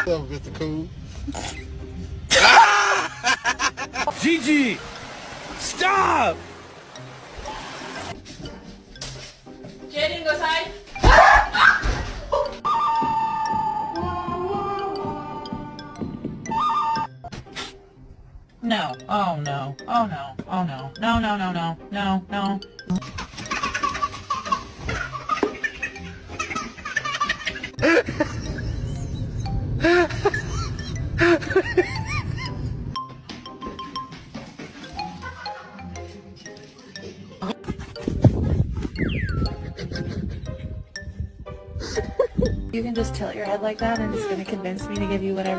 Mr. Cool. Gigi! Stop! Jaden, go side. No. Oh no. Oh no. Oh no. No, no, no, no. No, no. You can just tilt your head like that and it's gonna convince me to give you whatever